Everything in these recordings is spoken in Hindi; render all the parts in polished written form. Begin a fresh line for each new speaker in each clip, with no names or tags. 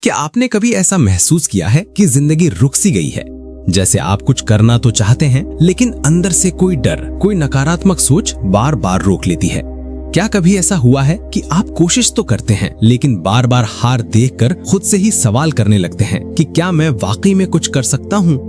क्या आपने कभी ऐसा महसूस किया है कि जिंदगी रुक सी गई है? जैसे आप कुछ करना तो चाहते हैं, लेकिन अंदर से कोई डर, कोई नकारात्मक सोच बार बार रोक लेती है। क्या कभी ऐसा हुआ है कि आप कोशिश तो करते हैं, लेकिन बार बार हार देखकर खुद से ही सवाल करने लगते हैं कि क्या मैं वाकई में कुछ कर सकता हूँ?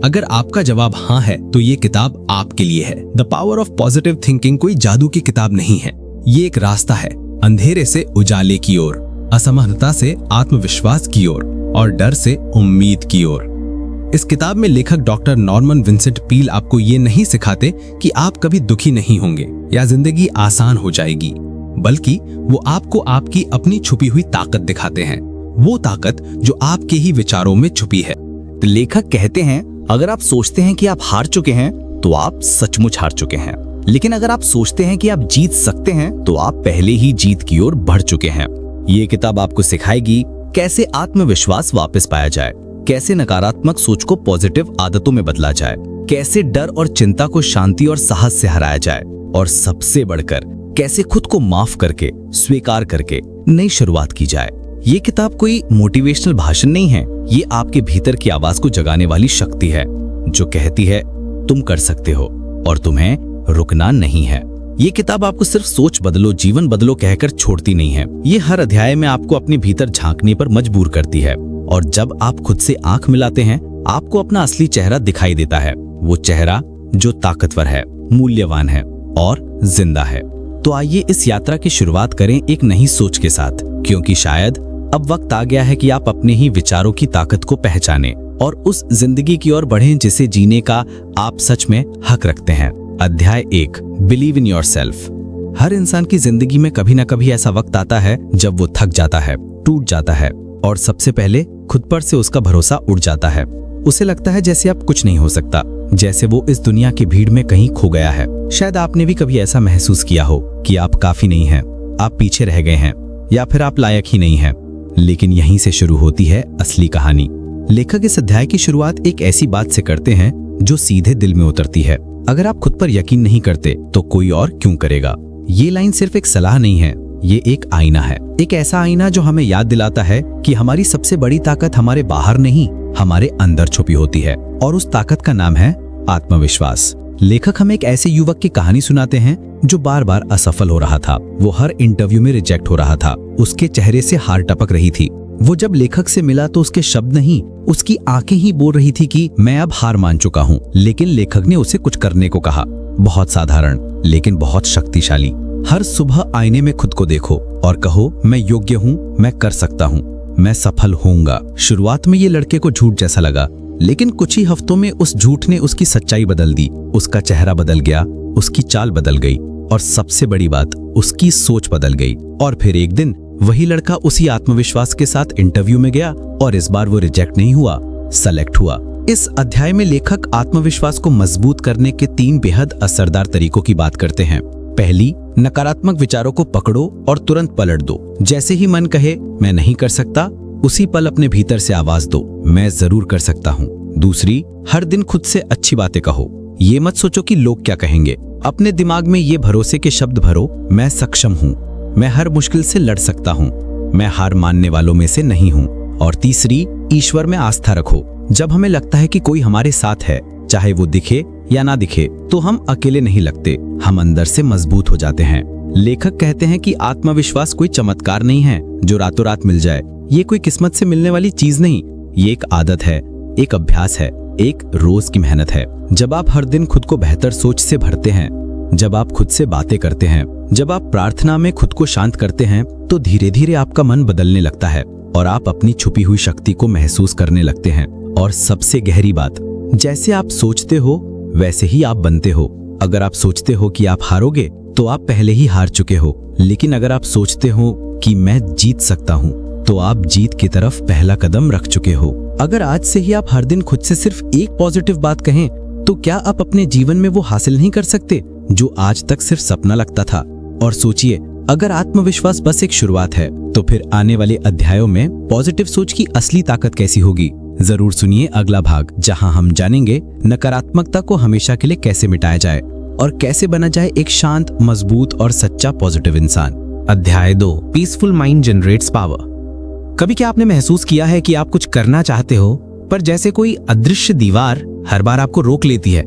अगर आपका जवाब हाँ है, तो ये किताब आपके लिए है। The power of positive thinking कोई जादू की किताब नहीं है। ये एक रास्ता है, अंधेरे से उजाले की ओर, असमर्थता से आत्मविश्वास की ओर और डर से उम्मीद की ओर। इस किताब में लेखक डॉक्टर नॉर्मन विंसेंट पील आपको ये नहीं सिखाते कि आप कभी दुखी नहीं होंगे या जिंदगी आसान हो जाएगी, बल्कि वो आपको आपकी अपनी छुपी हुई ताकत दिखाते हैं, वो ताकत जो आपके ही विचारों में छुपी है।
तो लेखक कहते हैं, अगर आप सोचते हैं कि आप हार चुके हैं, तो आप सचमुच हार चुके हैं। लेकिन अगर आप सोचते हैं कि आप जीत सकते हैं, तो आप पहले ही जीत की ओर बढ़ चुके हैं। ये किताब आपको सिखाएगी कैसे आत्मविश्वास वापस पाया जाए, कैसे नकारात्मक सोच को पॉजिटिव आदतों में बदला जाए, कैसे डर और चिंता को शांति और साहस से हराया जाए, और सबसे बढ़कर कैसे खुद को माफ करके, स्वीकार करके नई शुरुआत की जाए। ये किताब कोई मोटिवेशनल भाषण नहीं है, ये आपके भीतर की आवाज को जगाने वाली शक्ति है, जो कहती है तुम कर सकते हो और तुम्हें रुकना नहीं है। ये किताब आपको सिर्फ सोच बदलो, जीवन बदलो कहकर छोड़ती नहीं है। ये हर अध्याय में आपको अपने भीतर झांकने पर मजबूर करती है, और जब आप खुद से आंख मिलाते हैं, आपको अपना असली चेहरा दिखाई देता है, वो चेहरा जो ताकतवर है, मूल्यवान है और जिंदा है। तो आइए इस यात्रा की शुरुआत करें एक नई सोच के साथ, क्योंकि शायद अब वक्त आ गया है कि आप अपने ही विचारों की ताकत को पहचानें और उस जिंदगी की ओर बढ़ें जिसे जीने का आप सच में हक रखते हैं। अध्याय 1, बिलीव इन योरसेल्फ। हर इंसान की जिंदगी में कभी न कभी ऐसा वक्त आता है जब वो थक जाता है, टूट जाता है और सबसे पहले खुद पर से उसका भरोसा उड़ जाता है। उसे लगता है जैसे अब कुछ नहीं हो सकता, जैसे वो इस दुनिया की भीड़ में कहीं खो गया है। शायद आपने भी कभी ऐसा महसूस किया हो कि आप काफी नहीं हैं, आप पीछे रह गए हैं या फिर आप लायक ही नहीं हैं। लेकिन यहीं से शुरू होती है असली कहानी। लेखक इस अध्याय की शुरुआत एक ऐसी बात से करते हैं जो सीधे दिल में उतरती है। अगर आप खुद पर यकीन नहीं करते तो कोई और क्यों करेगा? ये लाइन सिर्फ एक सलाह नहीं है, ये एक आईना है। एक ऐसा आईना जो हमें याद दिलाता है कि हमारी सबसे बड़ी ताकत हमारे बाहर नहीं, हमारे अंदर छुपी होती है, और उस ताकत का नाम है आत्मविश्वास। लेखक हमें एक ऐसे युवक की कहानी सुनाते हैं जो बार बार असफल हो रहा था। वो हर इंटरव्यू में रिजेक्ट हो रहा था, उसके चेहरे से हार टपक रही थी। वो जब लेखक से मिला तो उसके शब्द नहीं, उसकी आंखें ही बोल रही थी कि मैं अब हार मान चुका हूँ। लेकिन लेखक ने उसे कुछ करने को कहा, बहुत साधारण लेकिन बहुत शक्तिशाली। हर सुबह आईने में खुद को देखो और कहो, मैं योग्य हूँ, मैं कर सकता हूँ, मैं सफल होऊंगा। शुरुआत में ये लड़के को झूठ जैसा लगा, लेकिन कुछ ही हफ्तों में उस झूठ ने उसकी सच्चाई बदल दी। उसका चेहरा बदल गया, उसकी चाल बदल गई और सबसे बड़ी बात, उसकी सोच बदल गई। और फिर एक दिन वही लड़का उसी आत्मविश्वास के साथ इंटरव्यू में गया और इस बार वो रिजेक्ट नहीं हुआ, सेलेक्ट हुआ। इस अध्याय में लेखक आत्मविश्वास को मजबूत करने के 3 बेहद असरदार तरीकों की बात करते हैं। पहली, नकारात्मक विचारों को पकड़ो और तुरंत पलट दो। जैसे ही मन कहे मैं नहीं कर सकता, उसी पल अपने भीतर से आवाज दो, मैं जरूर कर सकता हूँ। दूसरी, हर दिन खुद से अच्छी बातें कहो। ये मत सोचो कि लोग क्या कहेंगे, अपने दिमाग में ये भरोसे के शब्द भरो, मैं सक्षम हूँ, मैं हर मुश्किल से लड़ सकता हूँ, मैं हार मानने वालों में से नहीं हूँ। और तीसरी, ईश्वर में आस्था रखो। जब हमें लगता है कि कोई हमारे साथ है, चाहे वो दिखे या ना दिखे, तो हम अकेले नहीं लगते, हम अंदर से मजबूत हो जाते हैं। लेखक कहते हैं कि आत्मविश्वास कोई चमत्कार नहीं है जो रातों रात मिल जाए। ये कोई किस्मत से मिलने वाली चीज नहीं, ये एक आदत है, एक अभ्यास है, एक रोज की मेहनत है। जब आप हर दिन खुद को बेहतर सोच से भरते हैं, जब आप खुद से बातें करते हैं, जब आप प्रार्थना में खुद को शांत करते हैं, तो धीरे धीरे आपका मन बदलने लगता है और आप अपनी छुपी हुई शक्ति को महसूस करने लगते हैं। और सबसे गहरी बात, जैसे आप सोचते हो वैसे ही आप बनते हो। अगर आप सोचते हो कि आप हारोगे, तो आप पहले ही हार चुके हो। लेकिन अगर आप सोचते हो कि मैं जीत सकता हूँ, तो आप जीत की तरफ पहला कदम रख चुके हो। अगर आज से ही आप हर दिन खुद से सिर्फ एक पॉजिटिव बात कहें, तो क्या आप अपने जीवन में वो हासिल नहीं कर सकते जो आज तक सिर्फ सपना लगता था? और सोचिए, अगर आत्मविश्वास बस एक शुरुआत है, तो फिर आने वाले अध्यायों में पॉजिटिव सोच की असली ताकत कैसी होगी। जरूर सुनिए अगला भाग, जहां हम जानेंगे नकारात्मकता को हमेशा के लिए कैसे मिटाया जाए और कैसे बना जाए एक शांत, मजबूत और सच्चा पॉजिटिव इंसान। अध्याय 2, पीसफुल माइंड जनरेट्स पावर। कभी क्या आपने महसूस किया है कि आप कुछ करना चाहते हो पर जैसे कोई अदृश्य दीवार हर बार आपको रोक लेती है?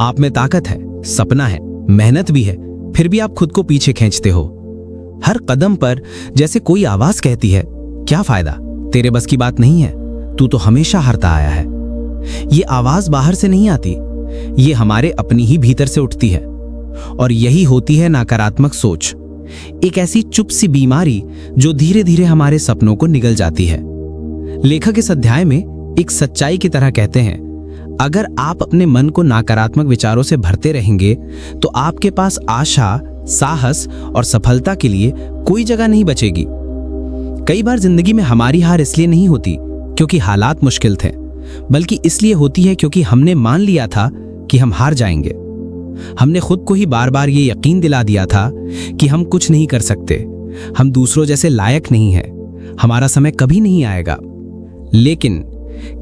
आप में ताकत है, सपना है, मेहनत भी है, फिर भी आप खुद को पीछे खींचते हो। हर कदम पर जैसे कोई आवाज कहती है, क्या फायदा, तेरे बस की बात नहीं है, तू तो हमेशा हारता आया है। ये आवाज बाहर से नहीं आती, ये हमारे अपनी ही भीतर से उठती है। और यही होती है नकारात्मक सोच, एक ऐसी चुप सी बीमारी जो धीरे धीरे हमारे सपनों को निगल जाती है। लेखक इस अध्याय में एक सच्चाई की तरह कहते हैं, अगर आप अपने मन को नकारात्मक विचारों से भरते रहेंगे तो आपके पास आशा, साहस और सफलता के लिए कोई जगह नहीं बचेगी। कई बार जिंदगी में हमारी हार इसलिए नहीं होती क्योंकि हालात मुश्किल थे, बल्कि इसलिए होती है क्योंकि हमने मान लिया था कि हम हार जाएंगे। हमने खुद को ही बार बार ये यकीन दिला दिया था कि हम कुछ नहीं कर सकते, हम दूसरों जैसे लायक नहीं हैं, हमारा समय कभी नहीं आएगा। लेकिन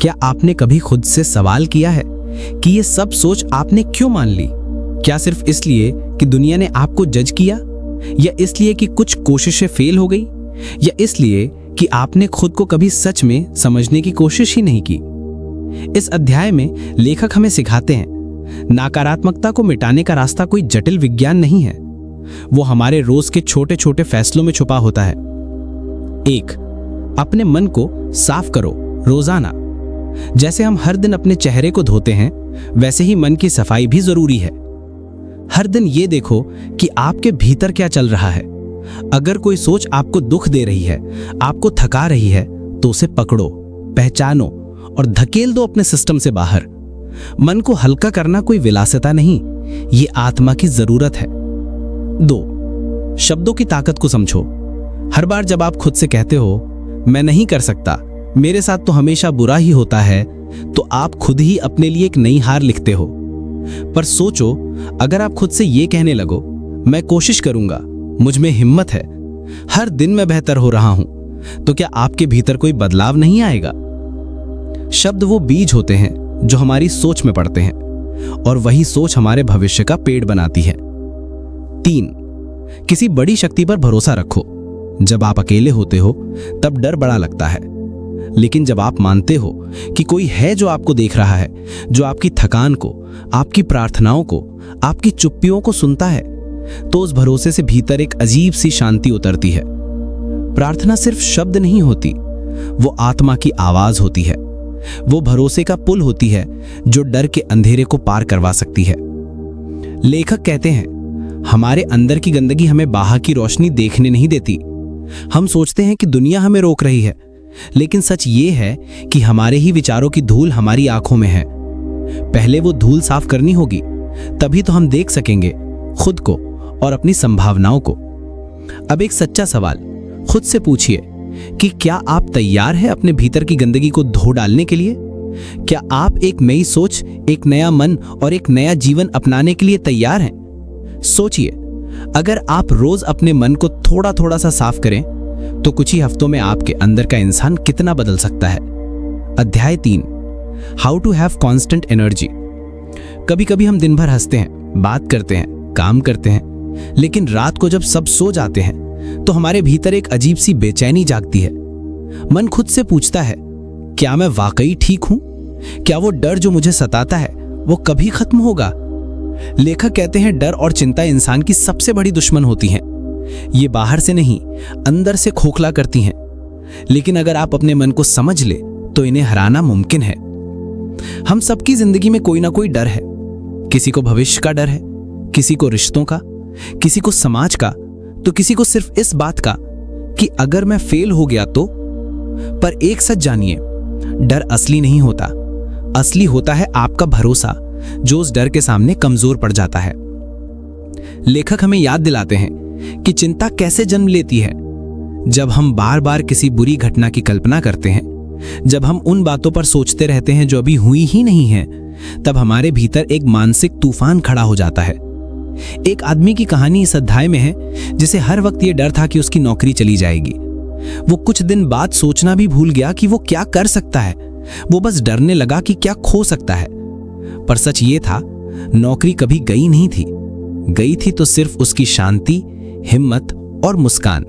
क्या आपने कभी खुद से सवाल किया है कि ये सब सोच आपने क्यों मान ली? क्या सिर्फ इसलिए कि दुनिया ने आपको जज किया, या इसलिए कि कुछ कोशिशें फेल हो गई, या इसलिए कि आपने खुद को कभी सच में समझने की कोशिश ही नहीं की? इस अध्याय में लेखक हमें सिखाते हैं, नकारात्मकता को मिटाने का रास्ता कोई जटिल विज्ञान नहीं है, वो हमारे रोज के छोटे छोटे फैसलों में छुपा होता है। 1. अपने मन को साफ करो रोजाना। जैसे हम हर दिन अपने चेहरे को धोते हैं, वैसे ही मन की सफाई भी जरूरी है। हर दिन ये देखो कि आपके भीतर क्या चल रहा है। अगर कोई सोच आपको दुख दे रही है, आपको थका रही है, तो उसे पकड़ो, पहचानो और धकेल दो अपने सिस्टम से बाहर। मन को हल्का करना कोई विलासिता नहीं, ये आत्मा की जरूरत है। 2. शब्दों की ताकत को समझो। हर बार जब आप खुद से कहते हो, मैं नहीं कर सकता, मेरे साथ तो हमेशा बुरा ही होता है, तो आप खुद ही अपने लिए एक नई हार लिखते हो। पर सोचो, अगर आप खुद से ये कहने लगो, मैं कोशिश करूंगा, मुझ में हिम्मत है, हर दिन मैं बेहतर हो रहा हूं, तो क्या आपके भीतर कोई बदलाव नहीं आएगा? शब्द वो बीज होते हैं जो हमारी सोच में पड़ते हैं, और वही सोच हमारे भविष्य का पेड़ बनाती है। 3. किसी बड़ी शक्ति पर भरोसा रखो। जब आप अकेले होते हो तब डर बड़ा लगता है, लेकिन जब आप मानते हो कि कोई है जो आपको देख रहा है, जो आपकी थकान को, आपकी प्रार्थनाओं को, आपकी चुप्पियों को सुनता है, तो उस भरोसे से भीतर एक अजीब सी शांति उतरती है। प्रार्थना सिर्फ शब्द नहीं होती, वो आत्मा की आवाज होती है, वो भरोसे का पुल होती है जो डर के अंधेरे को पार करवा सकती है। लेखक कहते हैं, हमारे अंदर की गंदगी हमें बाहर की रोशनी देखने नहीं देती। हम सोचते हैं कि दुनिया हमें रोक रही है, लेकिन सच ये है कि हमारे ही विचारों की धूल हमारी आंखों में है। पहले वो धूल साफ करनी होगी, तभी तो हम देख सकेंगे खुद को और अपनी संभावनाओं को। अब एक सच्चा सवाल खुद से पूछिए कि क्या आप तैयार हैं अपने भीतर की गंदगी को धो डालने के लिए? क्या आप एक नई सोच, एक नया मन और एक नया जीवन अपनाने के लिए तैयार हैं? सोचिए, अगर आप रोज अपने मन को थोड़ा थोड़ा सा साफ करें, तो कुछ ही हफ्तों में आपके अंदर का इंसान कितना बदल सकता है। अध्याय 3, how to have constant energy. कभी कभी हम दिन भर हंसते हैं, बात करते हैं, काम करते हैं, लेकिन रात को जब सब सो जाते हैं तो हमारे भीतर एक अजीब सी बेचैनी जागती है। मन खुद से पूछता है, क्या मैं वाकई ठीक हूं? क्या वो डर जो मुझे सताता है वो कभी खत्म होगा? लेखक कहते हैं, डर और चिंता इंसान की सबसे बड़ी दुश्मन होती हैं। ये बाहर से नहीं, अंदर से खोखला करती हैं। लेकिन अगर आप अपने मन को समझ ले तो इन्हें हराना मुमकिन है। हम सबकी जिंदगी में कोई ना कोई डर है। किसी को भविष्य का डर है, किसी को रिश्तों का, किसी को समाज का, तो किसी को सिर्फ इस बात का कि अगर मैं फेल हो गया तो। पर एक सच जानिए, डर असली नहीं होता। असली होता है आपका भरोसा, जो उस डर के सामने कमजोर पड़ जाता है। लेखक हमें याद दिलाते हैं कि चिंता कैसे जन्म लेती है। जब हम बार बार किसी बुरी घटना की कल्पना करते हैं, जब हम उन बातों पर सोचते रहते हैं जो अभी हुई ही नहीं है, तब हमारे भीतर एक मानसिक तूफान खड़ा हो जाता है। एक आदमी की कहानी इस अध्याय में है, जिसे हर वक्त ये डर था कि उसकी नौकरी चली जाएगी। वो कुछ दिन बाद सोचना भी भूल गया कि वो क्या कर सकता है। वो बस डरने लगा कि क्या खो सकता है। पर सच ये था, नौकरी कभी गई नहीं थी। गई थी तो सिर्फ उसकी शांति, हिम्मत और मुस्कान।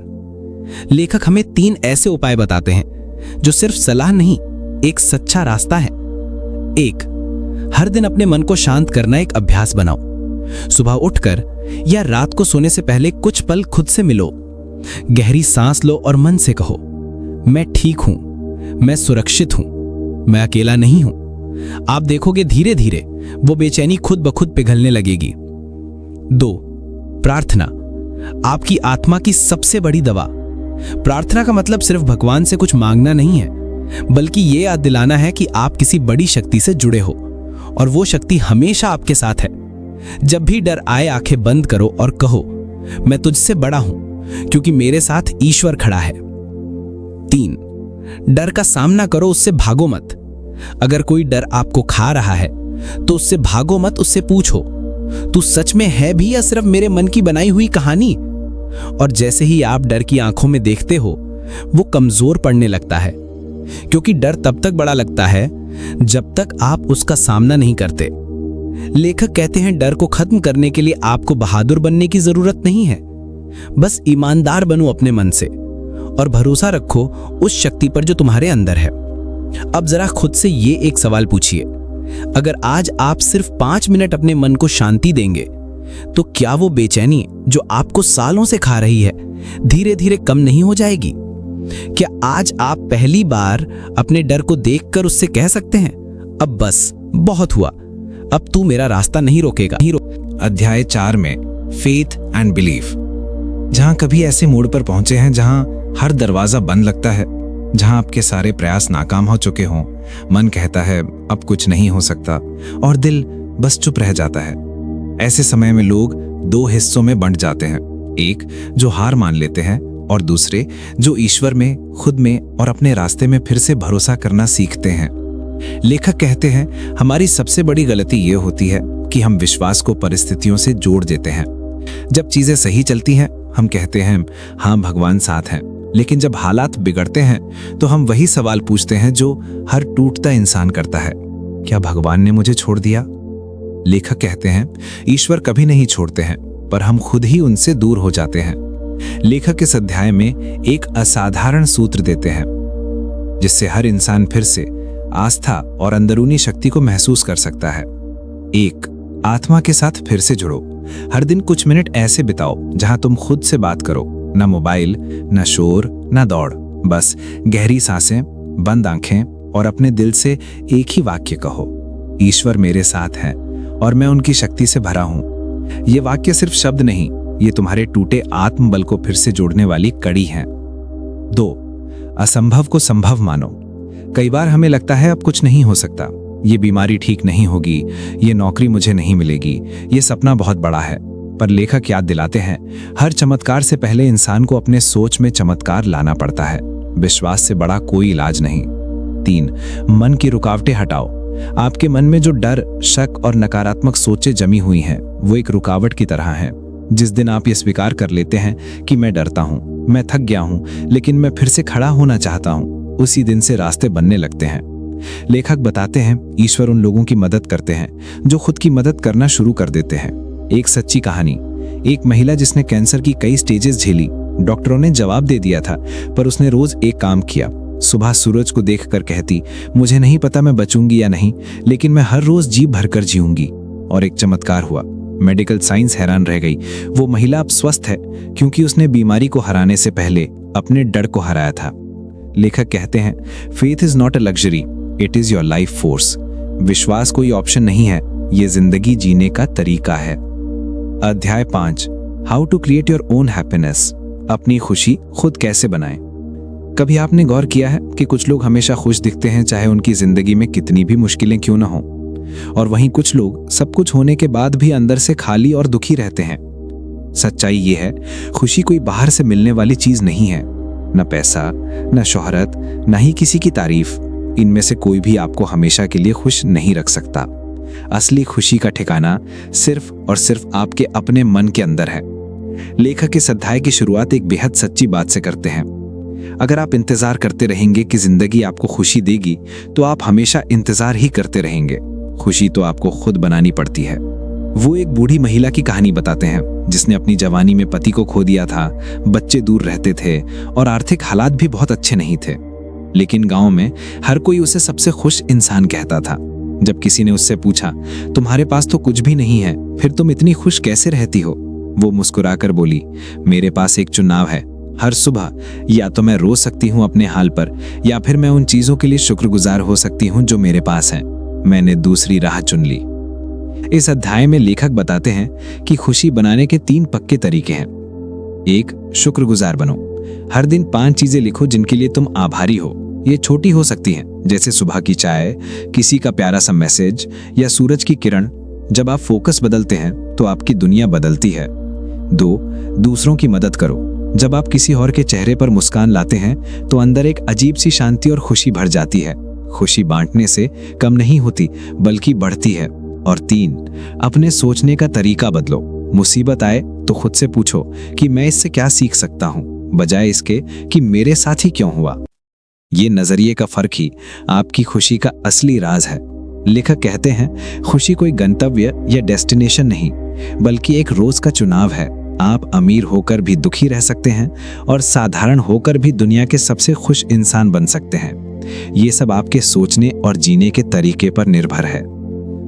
लेखक हमें 3 ऐसे उपाय बताते हैं जो सिर्फ सलाह नहीं, एक सच्चा रास्ता है। 1. हर दिन अपने मन को शांत करना एक अभ्यास बनाओ। सुबह उठकर या रात को सोने से पहले कुछ पल खुद से मिलो। गहरी सांस लो और मन से कहो, मैं ठीक हूं, मैं सुरक्षित हूं, मैं अकेला नहीं हूं। आप देखोगे धीरे धीरे वो बेचैनी खुद ब खुद पिघलने लगेगी। 2. प्रार्थना, आपकी आत्मा की सबसे बड़ी दवा। प्रार्थना का मतलब सिर्फ भगवान से कुछ मांगना नहीं है, बल्कि ये याद दिलाना है कि आप किसी बड़ी शक्ति से जुड़े हो और वो शक्ति हमेशा आपके साथ है। जब भी डर आए आंखें बंद करो और कहो, मैं तुझसे बड़ा हूं क्योंकि मेरे साथ ईश्वर खड़ा है। 3. डर का सामना करो, उससे भागो मत। अगर कोई डर आपको खा रहा है तो उससे भागो मत, उससे पूछो, तू सच में है भी या सिर्फ मेरे मन की बनाई हुई कहानी? और जैसे ही आप डर की आंखों में देखते हो, वो कमजोर पड़ने लगता है, क्योंकि डर तब तक बड़ा लगता है जब तक आप उसका सामना नहीं करते। लेखक कहते हैं डर को खत्म करने के लिए आपको बहादुर बनने की जरूरत नहीं है, बस ईमानदार बनो अपने मन से और भरोसा रखो उस शक्ति पर जो तुम्हारे अंदर है। अब जरा खुद से ये एक सवाल पूछिए, अगर आज आप सिर्फ 5 मिनट अपने मन को शांति देंगे तो क्या वो बेचैनी जो आपको सालों से खा रही है धीरे धीरे कम नहीं हो जाएगी? क्या आज आप पहली बार अपने डर को देखकर उससे कह सकते हैं, अब बस बहुत हुआ, अब तू मेरा रास्ता नहीं रोकेगा।
अध्याय 4 में फेथ एंड बिलीफ। जहां कभी ऐसे मोड़ पर पहुंचे हैं जहां हर दरवाजा बंद लगता है, जहां आपके सारे प्रयास नाकाम हो चुके हों, मन कहता है अब कुछ नहीं हो सकता और दिल बस चुप रह जाता है। ऐसे समय में लोग 2 हिस्सों में बंट जाते हैं, एक जो हार मान लेते हैं और दूसरे जो ईश्वर में, खुद में और अपने रास्ते में फिर से भरोसा करना सीखते हैं। लेखक कहते हैं हमारी सबसे बड़ी गलती ये होती है कि हम विश्वास को परिस्थितियों से जोड़ देते हैं। जब चीजें सही चलती हैं हम कहते हैं हाँ भगवान साथ हैं, लेकिन जब हालात बिगड़ते हैं तो हम वही सवाल पूछते हैं जो हर टूटता इंसान करता है, क्या भगवान ने मुझे छोड़ दिया? लेखक कहते हैं ईश्वर कभी नहीं छोड़ते हैं, पर हम खुद ही उनसे दूर हो जाते हैं। लेखक इस अध्याय में एक असाधारण सूत्र देते हैं जिससे हर इंसान फिर से आस्था और अंदरूनी शक्ति को महसूस कर सकता है। 1. आत्मा के साथ फिर से जुड़ो। हर दिन कुछ मिनट ऐसे बिताओ जहां तुम खुद से बात करो, ना मोबाइल, ना शोर, ना दौड़, बस गहरी सांसें, बंद आंखें और अपने दिल से एक ही वाक्य कहो, ईश्वर मेरे साथ है और मैं उनकी शक्ति से भरा हूं। ये वाक्य सिर्फ शब्द नहीं, ये तुम्हारे टूटे आत्मबल को फिर से जोड़ने वाली कड़ी है। 2. असंभव को संभव मानो। कई बार हमें लगता है अब कुछ नहीं हो सकता, ये बीमारी ठीक नहीं होगी, ये नौकरी मुझे नहीं मिलेगी, ये सपना बहुत बड़ा है। पर लेखक याद दिलाते हैं हर चमत्कार से पहले इंसान को अपने सोच में चमत्कार लाना पड़ता है। विश्वास से बड़ा कोई इलाज नहीं। 3. मन की रुकावटें हटाओ। आपके मन में जो डर, शक और नकारात्मक सोचें जमी हुई हैं, वो एक रुकावट की तरह हैं। जिस दिन आप ये स्वीकार कर लेते हैं कि मैं डरता हूं, मैं थक गया हूं, लेकिन मैं फिर से खड़ा होना चाहता हूं, उसी दिन से रास्ते बनने लगते हैं। लेखक बताते हैं ईश्वर उन लोगों की मदद करते हैं जो खुद की मदद करना शुरू कर देते हैं। एक सच्ची कहानी, एक महिला जिसने कैंसर की कई स्टेजेस झेली, डॉक्टरों ने जवाब दे दिया था, पर उसने रोज एक काम किया। सुबह सूरज को देखकर कहती, मुझे नहीं पता मैं बचूंगी या नहीं, लेकिन मैं हर रोज जी भरकर जीऊंगी। और एक चमत्कार हुआ। मेडिकल साइंस हैरान रह गई। वो महिला अब स्वस्थ है क्योंकि उसने बीमारी को हराने से पहले अपने डर को हराया था। लेखक कहते हैं faith is not a luxury, it is your life force. विश्वास कोई ऑप्शन नहीं है, ये जिंदगी जीने का तरीका है। अध्याय 5, how to create your own happiness. अपनी खुशी खुद कैसे बनाएं। कभी आपने गौर किया है कि कुछ लोग हमेशा खुश दिखते हैं चाहे उनकी जिंदगी में कितनी भी मुश्किलें क्यों ना हो, और वहीं कुछ लोग सब कुछ होने के बाद भी अंदर से खाली और दुखी रहते हैं। सच्चाई ये है, खुशी कोई बाहर से मिलने वाली चीज नहीं है, न पैसा, न शोहरत, न ही किसी की तारीफ। इनमें से कोई भी आपको हमेशा के लिए खुश नहीं रख सकता। असली खुशी का ठिकाना सिर्फ और सिर्फ आपके अपने मन के अंदर है। लेखक इस अध्याय की शुरुआत एक बेहद सच्ची बात से करते हैं। अगर आप इंतजार करते रहेंगे कि जिंदगी आपको खुशी देगी, तो आप हमेशा इंतजार ही करते रहेंगे। खुशी तो आपको खुद बनानी पड़ती है। वो एक बूढ़ी महिला की कहानी बताते हैं जिसने अपनी जवानी में पति को खो दिया था, बच्चे दूर रहते थे और आर्थिक हालात भी बहुत अच्छे नहीं थे। लेकिन गांव में हर कोई उसे सबसे खुश इंसान कहता था। जब किसी ने उससे पूछा, तुम्हारे पास तो कुछ भी नहीं है, फिर तुम इतनी खुश कैसे रहती हो? वो मुस्कुराकर बोली, मेरे पास एक चुनाव है। हर सुबह या तो मैं रो सकती हूँ अपने हाल पर, या फिर मैं उन चीजों के लिए शुक्रगुजार हो सकती हूँ जो मेरे पास हैं। मैंने दूसरी राह चुन ली। इस अध्याय में लेखक बताते हैं कि खुशी बनाने के 3 पक्के तरीके हैं। 1. शुक्रगुजार बनो। हर दिन 5 चीजें लिखो जिनके लिए तुम आभारी हो। ये छोटी हो सकती हैं, जैसे सुबह की चाय, किसी का प्यारा सा मैसेज या सूरज की किरण। जब आप फोकस बदलते हैं तो आपकी दुनिया बदलती है। 2. दूसरों की मदद करो। जब आप किसी और के चेहरे पर मुस्कान लाते हैं तो अंदर एक अजीब सी शांति और खुशी भर जाती है। खुशी बांटने से कम नहीं होती बल्कि बढ़ती है। और 3. अपने सोचने का तरीका बदलो। मुसीबत आए तो खुद से पूछो कि मैं इससे क्या सीख सकता हूं, बजाय इसके कि मेरे साथ ही क्यों हुआ। ये नजरिए का फर्क ही आपकी खुशी का असली राज है। लेखक कहते हैं, खुशी कोई गंतव्य या डेस्टिनेशन नहीं, बल्कि एक रोज का चुनाव है। आप अमीर होकर भी दुखी रह सकते हैं और साधारण होकर भी दुनिया के सबसे खुश इंसान बन सकते हैं। ये सब आपके सोचने और जीने के तरीके पर निर्भर है।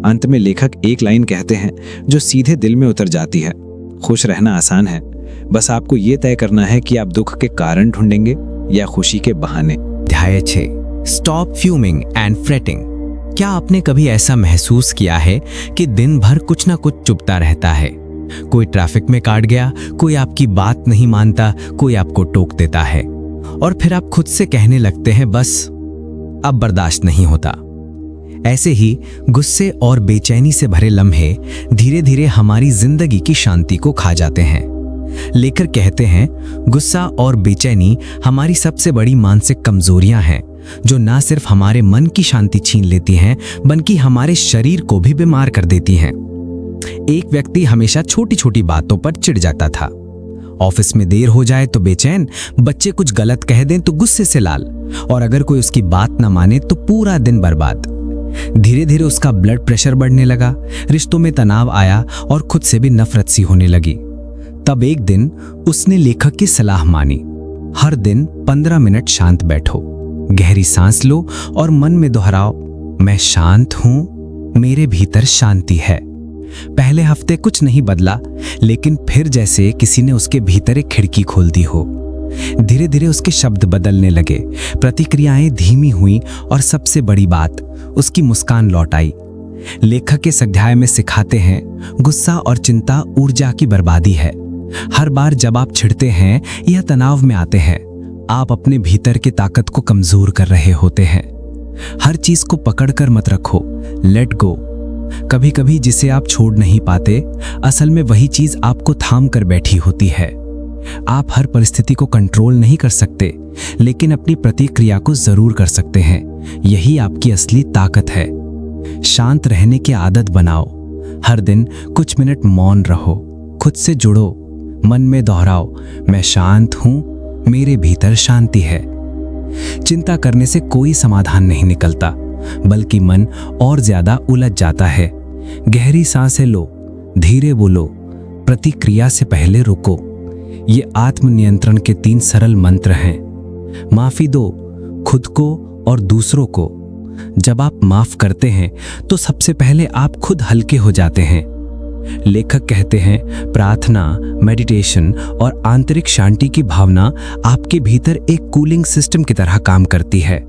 अंत में लेखक एक लाइन कहते हैं जो सीधे दिल में उतर जाती है, खुश रहना आसान है, बस आपको ये तय करना है कि आप दुख के कारण ढूंढेंगे या खुशी के बहाने।
अध्याय 6, स्टॉप फ्यूमिंग एंड फ्रेटिंग। क्या आपने कभी ऐसा महसूस किया है कि दिन भर कुछ ना कुछ चुभता रहता है? कोई ट्रैफिक में काट गया, कोई आपकी बात नहीं मानता, कोई आपको टोक देता है, और फिर आप खुद से कहने लगते हैं, बस अब बर्दाश्त नहीं होता। ऐसे ही गुस्से और बेचैनी से भरे लम्हे धीरे धीरे हमारी जिंदगी की शांति को खा जाते हैं। लेखक कहते हैं, गुस्सा और बेचैनी हमारी सबसे बड़ी मानसिक कमजोरियां हैं, जो ना सिर्फ हमारे मन की शांति छीन लेती हैं, बल्कि हमारे शरीर को भी बीमार कर देती हैं। एक व्यक्ति हमेशा छोटी छोटी बातों पर चिढ़ जाता था। ऑफिस में देर हो जाए तो बेचैन, बच्चे कुछ गलत कह दें तो गुस्से से लाल, और अगर कोई उसकी बात न माने तो पूरा दिन बर्बाद। धीरे धीरे उसका ब्लड प्रेशर बढ़ने लगा, रिश्तों में तनाव आया और खुद से भी नफरत सी होने लगी। तब एक दिन उसने लेखक की सलाह मानी। हर दिन 15 मिनट शांत बैठो, गहरी सांस लो और मन में दोहराओ, मैं शांत हूं, मेरे भीतर शांति है। पहले हफ्ते कुछ नहीं बदला, लेकिन फिर जैसे किसी ने उसके भीतर एक खिड़की खोल दी हो। धीरे धीरे उसके शब्द बदलने लगे, प्रतिक्रियाएं धीमी हुई और सबसे बड़ी बात, उसकी मुस्कान लौट आई। लेखक इस अध्याय में सिखाते हैं, गुस्सा और चिंता ऊर्जा की बर्बादी है। हर बार जब आप छिड़ते हैं या तनाव में आते हैं, आप अपने भीतर की ताकत को कमजोर कर रहे होते हैं। हर चीज को पकड़कर मत रखो, लेट गो। कभी कभी जिसे आप छोड़ नहीं पाते, असल में वही चीज आपको थाम कर बैठी होती है। आप हर परिस्थिति को कंट्रोल नहीं कर सकते, लेकिन अपनी प्रतिक्रिया को जरूर कर सकते हैं। यही आपकी असली ताकत है। शांत रहने की आदत बनाओ। हर दिन कुछ मिनट मौन रहो, खुद से जुड़ो, मन में दोहराओ, मैं शांत हूं, मेरे भीतर शांति है। चिंता करने से कोई समाधान नहीं निकलता, बल्कि मन और ज्यादा उलझ जाता है। गहरी सांसें लो, धीरे बोलो, प्रतिक्रिया से पहले रुको। ये आत्मनियंत्रण के 3 सरल मंत्र हैं। माफी दो, खुद को और दूसरों को। जब आप माफ करते हैं तो सबसे पहले आप खुद हल्के हो जाते हैं। लेखक कहते हैं, प्रार्थना, मेडिटेशन और आंतरिक शांति की भावना आपके भीतर एक कूलिंग सिस्टम की तरह काम करती है।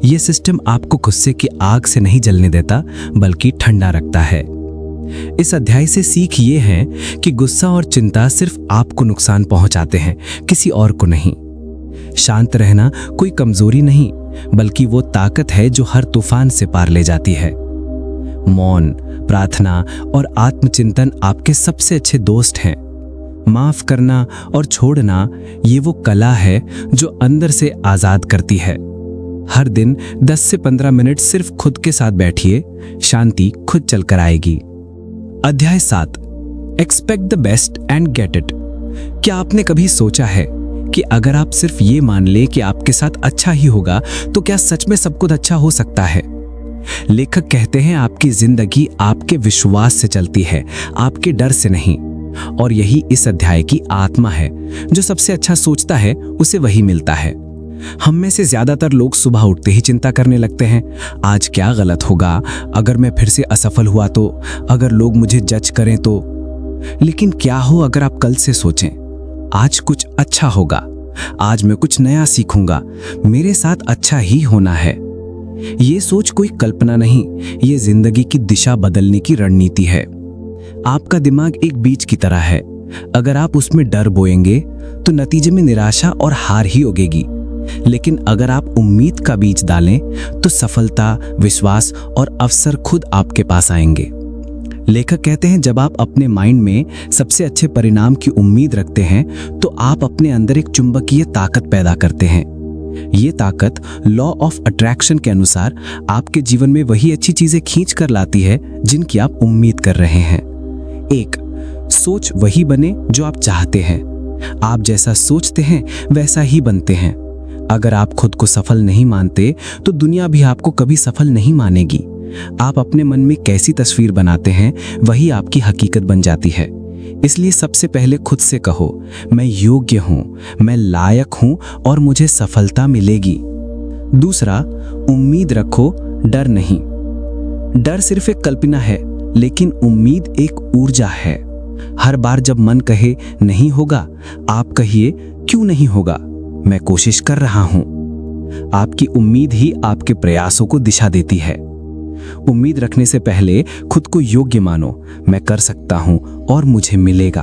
यह सिस्टम आपको गुस्से की आग से नहीं जलने देता, बल्कि ठंडा रखता है। इस अध्याय से सीख ये है कि गुस्सा और चिंता सिर्फ आपको नुकसान पहुंचाते हैं, किसी और को नहीं। शांत रहना कोई कमजोरी नहीं, बल्कि वो ताकत है जो हर तूफान से पार ले जाती है। मौन, प्रार्थना और आत्मचिंतन आपके सबसे अच्छे दोस्त हैं। माफ करना और छोड़ना, ये वो कला है जो अंदर से आजाद करती है। हर दिन 10 से 15 मिनट सिर्फ खुद के साथ बैठिए, शांति खुद चलकर आएगी। अध्याय 7, expect the best and get it. क्या आपने कभी सोचा है कि अगर आप सिर्फ ये मान ले कि आपके साथ अच्छा ही होगा, तो क्या सच में सब कुछ अच्छा हो सकता है? लेखक कहते हैं आपकी जिंदगी आपके विश्वास से चलती है, आपके डर से नहीं। और यही इस अध्याय की आत्मा है। जो सबसे अच्छा सोचता है उसे वही मिलता है। हम में से ज्यादातर लोग सुबह उठते ही चिंता करने लगते हैं, आज क्या गलत होगा, अगर मैं फिर से असफल हुआ तो, अगर लोग मुझे जज करें तो। लेकिन क्या हो अगर आप कल से सोचें, आज कुछ अच्छा होगा, आज मैं कुछ नया सीखूंगा, मेरे साथ अच्छा ही होना है। ये सोच कोई कल्पना नहीं, ये जिंदगी की दिशा बदलने की रणनीति है। आपका दिमाग एक बीज की तरह है, अगर आप उसमें डर बोएंगे तो नतीजे में निराशा और हार ही उगेगी। लेकिन अगर आप उम्मीद का बीज डालें तो सफलता, विश्वास और अवसर खुद आपके पास आएंगे। लेखक कहते हैं जब आप अपने माइंड में सबसे अच्छे परिणाम की उम्मीद रखते हैं तो आप अपने अंदर एक चुंबकीय ताकत पैदा करते हैं। ये ताकत लॉ ऑफ अट्रैक्शन के अनुसार आपके जीवन में वही अच्छी चीजें खींच कर लाती है जिनकी आप उम्मीद कर रहे हैं। 1. सोच वही बने जो आप चाहते हैं। आप जैसा सोचते हैं वैसा ही बनते हैं। अगर आप खुद को सफल नहीं मानते तो दुनिया भी आपको कभी सफल नहीं मानेगी। आप अपने मन में कैसी तस्वीर बनाते हैं वही आपकी हकीकत बन जाती है। इसलिए सबसे पहले खुद से कहो, मैं योग्य हूं, मैं लायक हूं और मुझे सफलता मिलेगी। 2. उम्मीद रखो, डर नहीं। डर सिर्फ एक कल्पना है, लेकिन उम्मीद एक ऊर्जा है। हर बार जब मन कहे नहीं होगा, आप कहिए क्यों नहीं होगा, मैं कोशिश कर रहा हूं। आपकी उम्मीद ही आपके प्रयासों को दिशा देती है। उम्मीद रखने से पहले खुद को योग्य मानो, मैं कर सकता हूं और मुझे मिलेगा।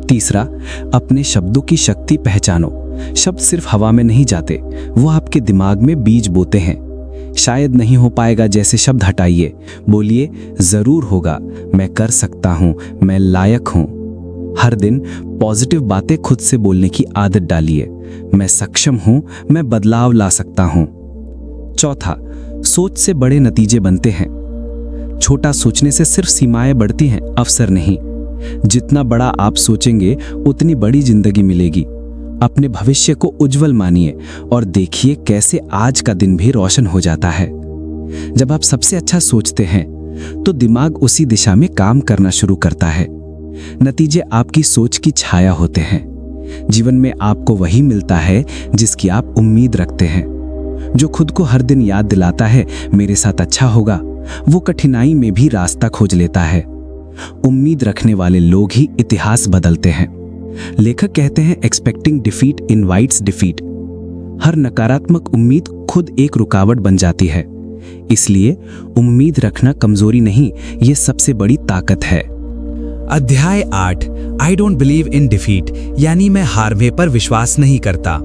3. अपने शब्दों की शक्ति पहचानो। शब्द सिर्फ हवा में नहीं जाते, वो आपके दिमाग में बीज बोते हैं। शायद नहीं हो पाएगा जैसे शब्द हटाइए, बोलिए जरूर होगा, मैं कर सकता हूं, मैं लायक हूं। हर दिन पॉजिटिव बातें खुद से बोलने की आदत डालिए। मैं सक्षम हूं, मैं बदलाव ला सकता हूं। 4. सोच से बड़े नतीजे बनते हैं। छोटा सोचने से सिर्फ सीमाएं बढ़ती हैं, अवसर नहीं। जितना बड़ा आप सोचेंगे उतनी बड़ी जिंदगी मिलेगी। अपने भविष्य को उज्जवल मानिए और देखिए कैसे आज का दिन भी रोशन हो जाता है। जब आप सबसे अच्छा सोचते हैं तो दिमाग उसी दिशा में काम करना शुरू करता है। नतीजे आपकी सोच की छाया होते हैं। जीवन में आपको वही मिलता है जिसकी आप उम्मीद रखते हैं। जो खुद को हर दिन याद दिलाता है मेरे साथ अच्छा होगा, वो कठिनाई में भी रास्ता खोज लेता है। उम्मीद रखने वाले लोग ही इतिहास बदलते हैं। लेखक कहते हैं एक्सपेक्टिंग डिफीट इनवाइट्स डिफीट। हर नकारात्मक उम्मीद खुद एक रुकावट बन जाती है। इसलिए उम्मीद रखना कमजोरी नहीं, ये सबसे बड़ी ताकत है।
अध्याय 8 I don't believe in defeat, यानी मैं हारने पर विश्वास नहीं करता।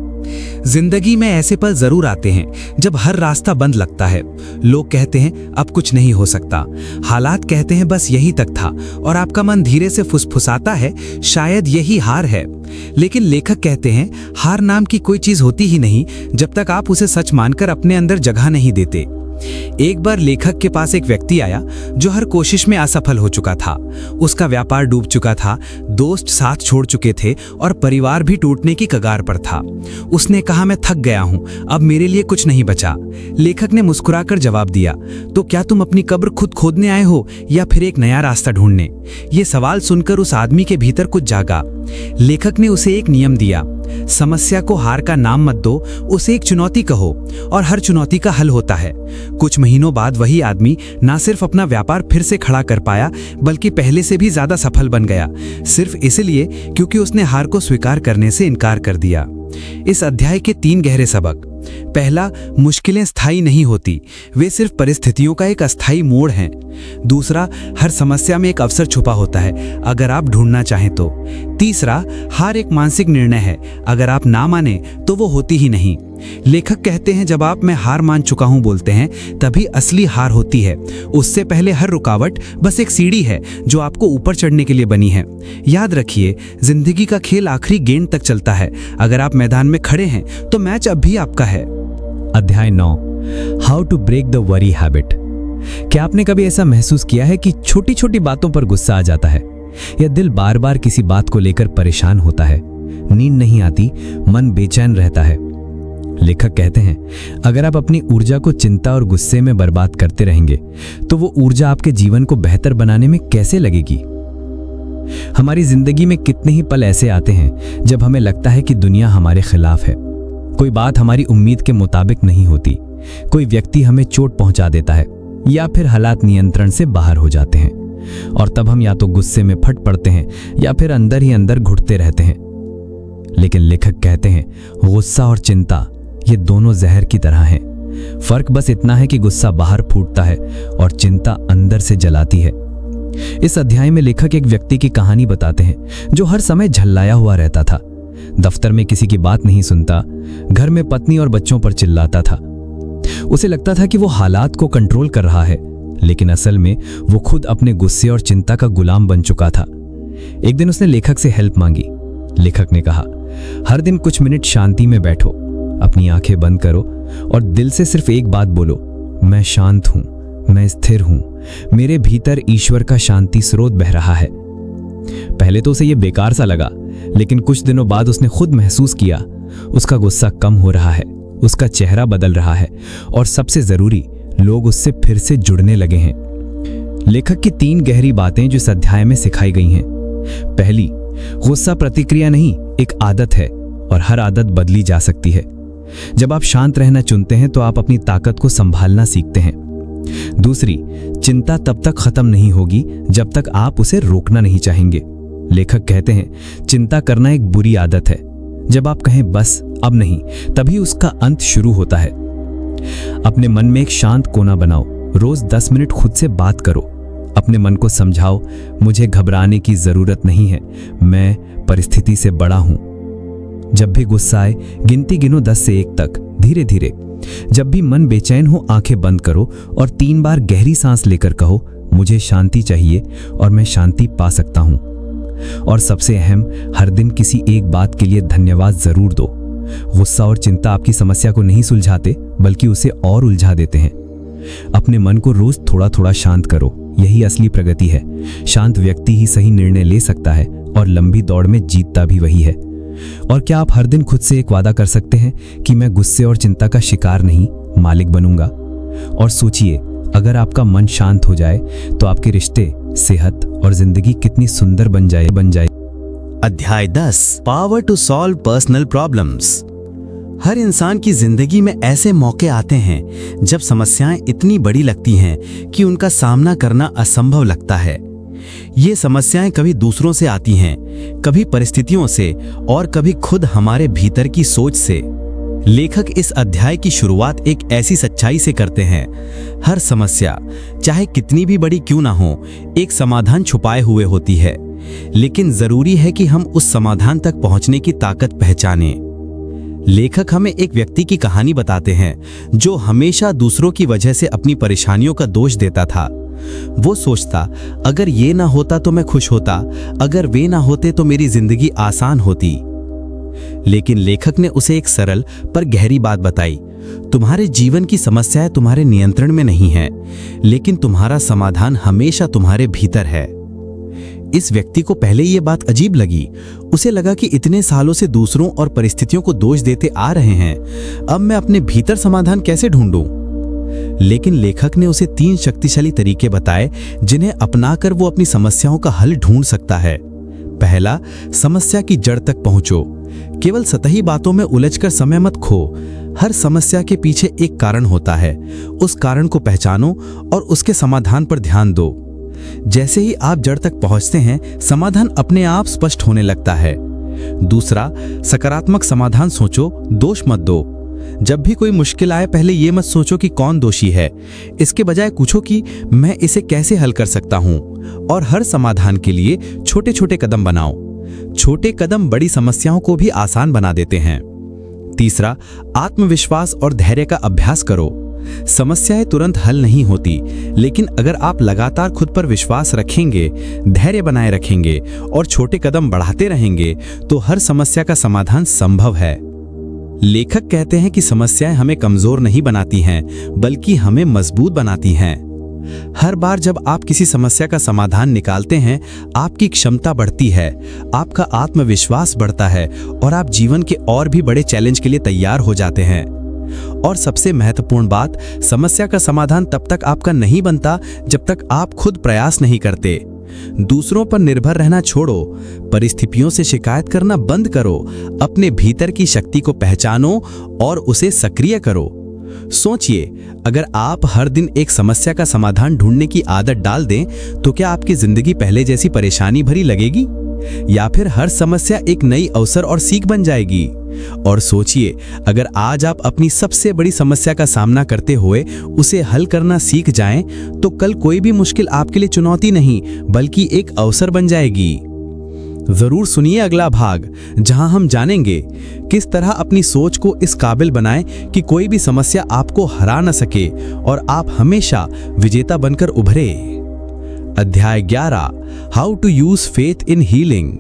जिंदगी में ऐसे पल जरूर आते हैं जब हर रास्ता बंद लगता है। लोग कहते हैं अब कुछ नहीं हो सकता, हालात कहते हैं बस यही तक था, और आपका मन धीरे से फुसफुसाता है शायद यही हार है। लेकिन लेखक कहते हैं हार नाम की कोई चीज होती ही नहीं जब तक आप उसे सच मानकर अपने अंदर जगह नहीं देते। एक बार लेखक के पास एक व्यक्ति आया जो हर कोशिश में असफल हो चुका था। उसका व्यापार डूब चुका था, दोस्त साथ छोड़ चुके थे और परिवार भी टूटने की कगार पर था। उसने कहा मैं थक गया हूं, अब मेरे लिए कुछ नहीं बचा। लेखक ने मुस्कुराकर जवाब दिया, तो क्या तुम अपनी कब्र खुद खोदने आए हो या फिर एक नया रास्ता ढूंढने? ये सवाल सुनकर उस आदमी के भीतर कुछ जागा। लेखक ने उसे एक नियम दिया, समस्या को हार का नाम मत दो, उसे एक चुनौती कहो और हर चुनौती का हल होता है। कुछ महीनों बाद वही आदमी ना सिर्फ अपना व्यापार फिर से खड़ा कर पाया बल्कि पहले से भी ज्यादा सफल बन गया, सिर्फ इसलिए क्योंकि उसने हार को स्वीकार करने से इनकार कर दिया। इस अध्याय के 3 गहरे सबक। पहला, मुश्किलें स्थायी नहीं होती, वे सिर्फ परिस्थितियों का एक अस्थायी मोड़ हैं। दूसरा, हर समस्या में एक अवसर छुपा होता है अगर आप ढूंढना चाहें तो। तीसरा, हार एक मानसिक निर्णय है, अगर आप ना माने तो वो होती ही नहीं। लेखक कहते हैं जब आप मैं हार मान चुका हूं बोलते हैं तभी असली हार होती है। उससे पहले हर रुकावट बस एक सीढ़ी है जो आपको ऊपर चढ़ने के लिए बनी है। याद रखिए, जिंदगी का खेल आखिरी गेंद तक चलता है। अगर आप मैदान में खड़े हैं तो मैच अब भी आपका है।
अध्याय 9 how to break the worry habit. क्या आपने कभी ऐसा महसूस किया है कि छोटी छोटी बातों पर गुस्सा आ जाता है या दिल बार बार किसी बात को लेकर परेशान होता है? नींद नहीं आती, मन बेचैन रहता है।
लेखक कहते हैं, अगर आप अपनी ऊर्जा को चिंता और गुस्से में बर्बाद करते रहेंगे तो वो ऊर्जा आपके जीवन को बेहतर बनाने में कैसे लगेगी। हमारी जिंदगी में कितने ही पल ऐसे आते हैं जब हमें लगता है कि दुनिया हमारे खिलाफ है। कोई बात हमारी उम्मीद के मुताबिक नहीं होती, कोई व्यक्ति हमें चोट पहुंचा देता है या फिर हालात नियंत्रण से बाहर हो जाते हैं, और तब हम या तो गुस्से में फट पड़ते हैं या फिर अंदर ही अंदर घुटते रहते हैं। लेकिन लेखक कहते हैं, गुस्सा और चिंता ये दोनों जहर की तरह हैं। फर्क बस इतना है कि गुस्सा बाहर फूटता है और चिंता अंदर से जलाती है। इस अध्याय में लेखक एक व्यक्ति की कहानी बताते हैं जो हर समय झल्लाया हुआ रहता था। दफ्तर में किसी की बात नहीं सुनता, घर में पत्नी और बच्चों पर चिल्लाता था। उसे लगता था कि वो हालात को कंट्रोल कर रहा है, लेकिन असल में वो खुद अपने गुस्से और चिंता का गुलाम बन चुका था। एक दिन उसने लेखक से हेल्प मांगी। लेखक ने कहा, हर दिन कुछ मिनट शांति में बैठो, अपनी आंखें बंद करो और दिल से सिर्फ एक बात बोलो, मैं शांत हूं, मैं स्थिर हूं, मेरे भीतर ईश्वर का शांति स्रोत बह रहा है। पहले तो उसे यह बेकार सा लगा, लेकिन कुछ दिनों बाद उसने खुद महसूस किया उसका गुस्सा कम हो रहा है, उसका चेहरा बदल रहा है और सबसे जरूरी, लोग उससे फिर से जुड़ने लगे हैं। लेखक की 3 गहरी बातें जो इस अध्याय में सिखाई गई हैं। पहली, गुस्सा प्रतिक्रिया नहीं, एक आदत है और हर आदत बदली जा सकती है। जब आप शांत रहना चुनते हैं तो आप अपनी ताकत को संभालना सीखते हैं। दूसरी, चिंता तब तक खत्म नहीं होगी जब तक आप उसे रोकना नहीं चाहेंगे। लेखक कहते हैं, चिंता करना एक बुरी आदत है। जब आप कहें बस अब नहीं, तभी उसका अंत शुरू होता है। अपने मन में एक शांत कोना बनाओ, रोज 10 मिनट खुद से बात करो, अपने मन को समझाओ, मुझे घबराने की जरूरत नहीं है, मैं परिस्थिति से बड़ा हूं। जब भी गुस्सा आए, गिनती गिनो 10 से 1 तक, धीरे धीरे। जब भी मन बेचैन हो, आंखें बंद करो और 3 बार गहरी सांस लेकर कहो, मुझे शांति चाहिए और मैं शांति पा सकता हूं। और सबसे अहम, हर दिन किसी एक बात के लिए धन्यवाद जरूर दो। गुस्सा और चिंता आपकी समस्या को नहीं सुलझाते, बल्कि उसे और उलझा देते हैं। अपने मन को रोज थोड़ा थोड़ा शांत करो, यही असली प्रगति है। शांत व्यक्ति ही सही निर्णय ले सकता है और लंबी दौड़ में जीतता भी वही है। और क्या आप हर दिन खुद से एक वादा कर सकते हैं कि मैं गुस्से और चिंता का शिकार नहीं, मालिक बनूंगा। और सोचिए, अगर आपका मन शांत हो जाए तो आपके रिश्ते, सेहत और जिंदगी कितनी सुंदर बन जाए।
अध्याय 10, power to solve personal problems. हर इंसान की जिंदगी में ऐसे मौके आते हैं जब समस्याएं इतनी बड़ी लगती हैं कि उनका सामना करना असंभव लगता है। ये समस्याएं कभी दूसरों से आती हैं, कभी परिस्थितियों से और कभी खुद हमारे भीतर की सोच से। लेखक इस अध्याय की शुरुआत एक ऐसी सच्चाई से करते हैं, हर समस्या, चाहे कितनी भी बड़ी क्यों ना हो, एक समाधान छुपाए हुए होती है। लेकिन जरूरी है कि हम उस समाधान तक पहुंचने की ताकत पहचानें। लेखक हमें एक व्यक्ति की कहानी बताते हैं जो हमेशा दूसरों की वजह से अपनी परेशानियों का दोष देता था। वो सोचता, अगर ये ना होता तो मैं खुश होता, अगर वे ना होते तो मेरी जिंदगी आसान होती। लेकिन लेखक ने उसे एक सरल पर गहरी बात बताई, तुम्हारे जीवन की समस्याएं तुम्हारे नियंत्रण में नहीं है, लेकिन तुम्हारा समाधान हमेशा तुम्हारे भीतर है। इस व्यक्ति को पहले ये बात अजीब लगी। उसे लगा कि इतने सालों से दूसरों और परिस्थितियों को दोष देते आ रहे हैं, अब मैं अपने भीतर समाधान कैसे ढूंढूं? लेकिन लेखक ने उसे 3 शक्तिशाली तरीके बताए जिन्हें अपनाकर वो अपनी समस्याओं का हल ढूंढ सकता है। पहला, समस्या की जड़ तक पहुंचो। केवल सतही बातों में उलझकर समय मत खो। हर समस्या के पीछे एक कारण होता है, उस कारण को पहचानो और उसके समाधान पर ध्यान दो। जैसे ही आप जड़ तक पहुंचते हैं, समाधान अपने आप स्पष्ट होने लगता है। दूसरा, सकारात्मक समाधान सोचो, दोष मत दो। जब भी कोई मुश्किल आए, पहले ये मत सोचो कि कौन दोषी है, इसके बजाय पूछो कि मैं इसे कैसे हल कर सकता हूं। और हर समाधान के लिए छोटे छोटे कदम बनाओ। छोटे कदम बड़ी समस्याओं को भी आसान बना देते हैं। तीसरा, आत्मविश्वास और धैर्य का अभ्यास करो। समस्याएं तुरंत हल नहीं होती, लेकिन अगर आप लगातार खुद पर विश्वास रखेंगे, धैर्य बनाए रखेंगे और छोटे कदम बढ़ाते रहेंगे, तो हर समस्या का समाधान संभव है। लेखक कहते हैं कि समस्याएं हमें कमजोर नहीं बनाती हैं, बल्कि हमें मजबूत बनाती हैं। हर बार जब आप किसी समस्या का समाधान निकालते हैं, आपकी क्षमता बढ़ती है, आपका आत्मविश्वास बढ़ता है और आप जीवन के और भी बड़े चैलेंज के लिए तैयार हो जाते हैं। और सबसे महत्वपूर्ण बात, समस्या का समाधान तब तक आपका नहीं बनता जब तक आप खुद प्रयास नहीं करते। दूसरों पर निर्भर रहना छोड़ो, परिस्थितियों से शिकायत करना बंद करो, अपने भीतर की शक्ति को पहचानो और उसे सक्रिय करो। सोचिए, अगर आप हर दिन एक समस्या का समाधान ढूंढने की आदत डाल दें, तो क्या आपकी जिंदगी पहले जैसी परेशानी भरी लगेगी, या फिर हर समस्या एक नई अवसर और सीख बन जाएगी? और सोचिए, अगर आज आप अपनी सबसे बड़ी समस्या का सामना करते हुए उसे हल करना सीख जाएं, तो कल कोई भी मुश्किल आपके लिए चुनौती नहीं बल्कि एक अवसर बन जाएगी। जरूर सुनिए अगला भाग, जहां हम जानेंगे किस तरह अपनी सोच को इस काबिल बनाएं कि कोई भी समस्या आपको हरा न सके और आप हमेशा विजेता बनकर उभरे। अध्याय 11, how to use faith in healing.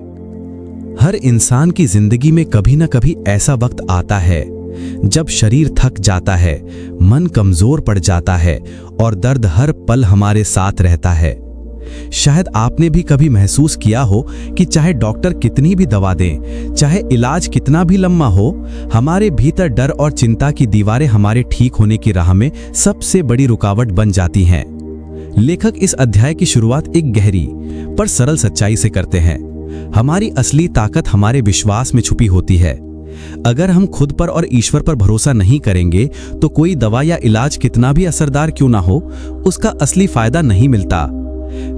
हर इंसान की जिंदगी में कभी न कभी ऐसा वक्त आता है जब शरीर थक जाता है, मन कमजोर पड़ जाता है और दर्द हर पल हमारे साथ रहता है। शायद आपने भी कभी महसूस किया हो कि चाहे डॉक्टर कितनी भी दवा दें, चाहे इलाज कितना भी लंबा हो, हमारे भीतर डर और चिंता की दीवारें हमारे ठीक होने की राह में सबसे बड़ी रुकावट बन जाती हैं। लेखक इस अध्याय की शुरुआत एक गहरी पर सरल सच्चाई से करते हैं। हमारी असली ताकत हमारे विश्वास में छुपी होती है। अगर हम खुद पर और ईश्वर पर भरोसा नहीं करेंगे, तो कोई दवा या इलाज कितना भी असरदार क्यों ना हो, उसका असली फायदा नहीं मिलता।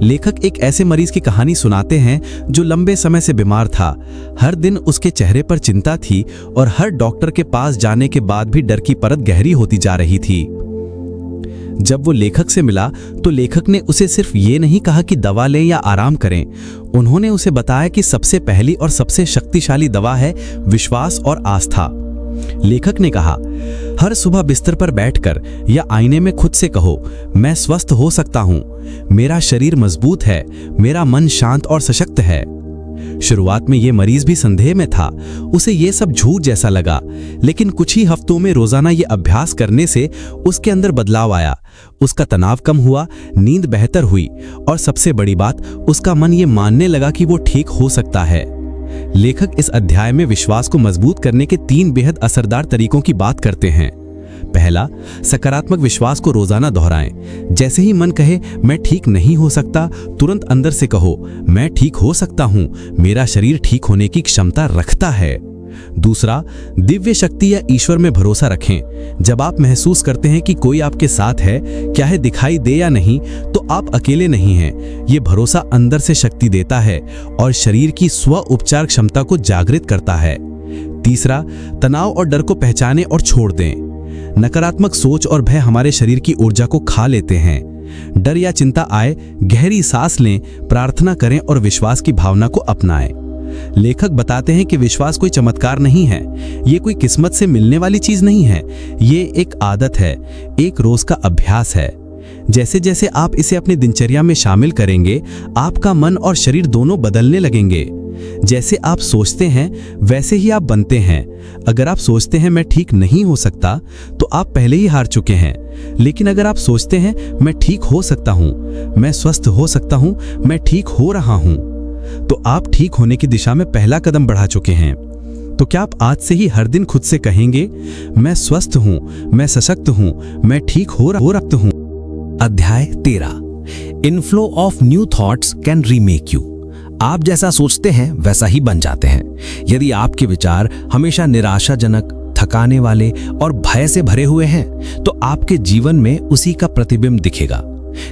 लेखक एक ऐसे मरीज की कहानी सुनाते हैं जो लंबे समय से बीमार था। हर दिन उसके चेहरे पर चिंता थी और हर डॉक्टर के पास जाने के बाद भी डर की परत गहरी होती जा रही थी। जब वो लेखक से मिला तो लेखक ने उसे सिर्फ ये नहीं कहा कि दवा लें या आराम करें। उन्होंने उसे बताया कि सबसे पहली और सबसे शक्तिशाली दवा है विश्वास और आस्था। लेखक ने कहा, हर सुबह बिस्तर पर बैठकर या आईने में खुद से कहो, मैं स्वस्थ हो सकता हूं, मेरा शरीर मजबूत है, मेरा मन शांत और सशक्त है। शुरुआत में ये मरीज भी संदेह में था, उसे ये सब झूठ जैसा लगा, लेकिन कुछ ही हफ्तों में रोजाना ये अभ्यास करने से उसके अंदर बदलाव आया। उसका तनाव कम हुआ, नींद बेहतर हुई और सबसे बड़ी बात, उसका मन ये मानने लगा कि वो ठीक हो सकता है। लेखक इस अध्याय में विश्वास को मजबूत करने के 3 बेहद असरदार तरीकों की बात करते हैं। पहला, सकारात्मक विश्वास को रोजाना दोहराएं। जैसे ही मन कहे मैं ठीक नहीं हो सकता, तुरंत अंदर से कहो, मैं ठीक हो सकता हूं, मेरा शरीर ठीक होने की क्षमता रखता है। दूसरा, दिव्य शक्ति या ईश्वर में भरोसा रखें। जब आप महसूस करते हैं कि कोई आपके साथ है, क्या है दिखाई दे या नहीं, तो आप अकेले नहीं हैं। ये भरोसा अंदर से शक्ति देता है और शरीर की स्व उपचार क्षमता को जागृत करता है। तीसरा, तनाव और डर को पहचानें और छोड़ दें। नकारात्मक सोच और भय हमारे शरीर की ऊर्जा को खा लेते हैं। डर या चिंता आए, गहरी सांस लें, प्रार्थना करें और विश्वास की भावना को अपनाएं। लेखक बताते हैं कि विश्वास कोई चमत्कार नहीं है, ये कोई किस्मत से मिलने वाली चीज नहीं है, ये एक आदत है, एक रोज का अभ्यास है। जैसे जैसे आप इसे अपनी दिनचर्या में शामिल करेंगे, आपका मन और शरीर दोनों बदलने लगेंगे। जैसे आप सोचते हैं वैसे ही आप बनते हैं। अगर आप सोचते हैं मैं ठीक नहीं हो सकता, तो आप पहले ही हार चुके हैं। लेकिन अगर आप सोचते हैं मैं ठीक हो सकता हूं, मैं स्वस्थ हो सकता हूं, मैं ठीक हो रहा हूं, तो आप ठीक होने की दिशा में पहला कदम बढ़ा चुके हैं। तो क्या आप आज से ही हर दिन खुद से कहेंगे, मैं स्वस्थ हूं, मैं सशक्त हूं, मैं ठीक हो रहा हूं।
अध्याय 13, inflow of new thoughts can remake you. आप जैसा सोचते हैं वैसा ही बन जाते हैं। यदि आपके विचार हमेशा निराशाजनक, थकाने वाले और भय से भरे हुए हैं, तो आपके जीवन में उसी का प्रतिबिंब दिखेगा।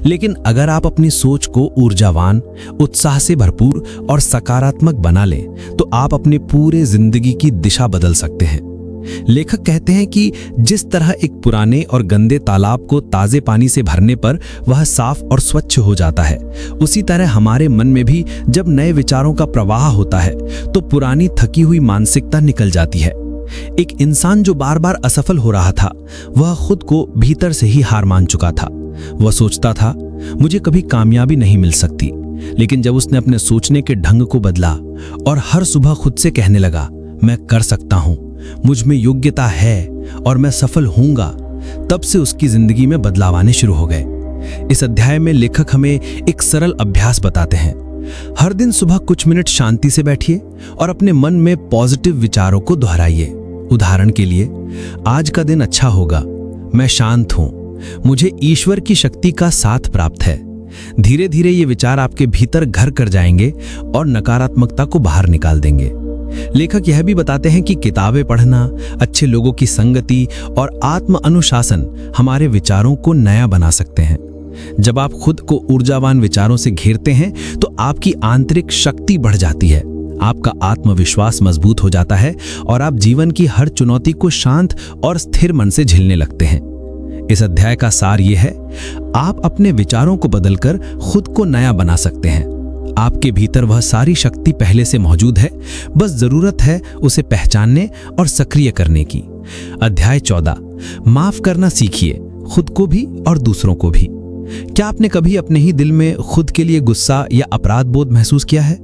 लेकिन अगर आप अपनी सोच को ऊर्जावान, उत्साह से भरपूर और सकारात्मक बना लें, तो आप अपने पूरे जिंदगी की दिशा बदल सकते हैं। लेखक कहते हैं कि जिस तरह एक पुराने और गंदे तालाब को ताजे पानी से भरने पर वह साफ और स्वच्छ हो जाता है, उसी तरह हमारे मन में भी जब नए विचारों का प्रवाह होता है, तो पुरानी थकी हुई मानसिकता निकल जाती है। एक इंसान जो बार बार असफल हो रहा था, वह खुद को भीतर से ही हार मान चुका था। वह सोचता था, मुझे कभी कामयाबी नहीं मिल सकती। लेकिन जब उसने अपने सोचने के ढंग को बदला और हर सुबह खुद से कहने लगा, मैं कर सकता हूं, मुझ में योग्यता है और मैं सफल होऊंगा, तब से उसकी जिंदगी में बदलाव आने शुरू हो गए।
इस अध्याय में लेखक हमें एक सरल अभ्यास बताते हैं। हर दिन सुबह कुछ मिनट शांति से बैठिए और अपने मन में पॉजिटिव विचारों को दोहराइए। उदाहरण के लिए, आज का दिन अच्छा होगा, मैं शांत हूं, मुझे ईश्वर की शक्ति का साथ प्राप्त है। धीरे धीरे ये विचार आपके भीतर घर कर जाएंगे और नकारात्मकता को बाहर निकाल देंगे। लेखक यह भी बताते हैं कि किताबें पढ़ना, अच्छे लोगों की संगति और आत्म अनुशासन हमारे विचारों को नया बना सकते हैं। जब आप खुद को ऊर्जावान विचारों से घेरते हैं तो आपकी आंतरिक शक्ति बढ़ जाती है, आपका आत्मविश्वास मजबूत हो जाता है और आप जीवन की हर चुनौती को शांत और स्थिर मन से झेलने लगते हैं। इस अध्याय का सार यह है, आप अपने विचारों को बदलकर खुद को नया बना सकते हैं। आपके भीतर वह सारी शक्ति पहले से मौजूद है, बस जरूरत है उसे पहचानने और सक्रिय करने की। अध्याय 14, माफ करना सीखिए, खुद को भी और दूसरों को भी। क्या आपने कभी अपने ही दिल में खुद के लिए गुस्सा या अपराध बोध महसूस किया है?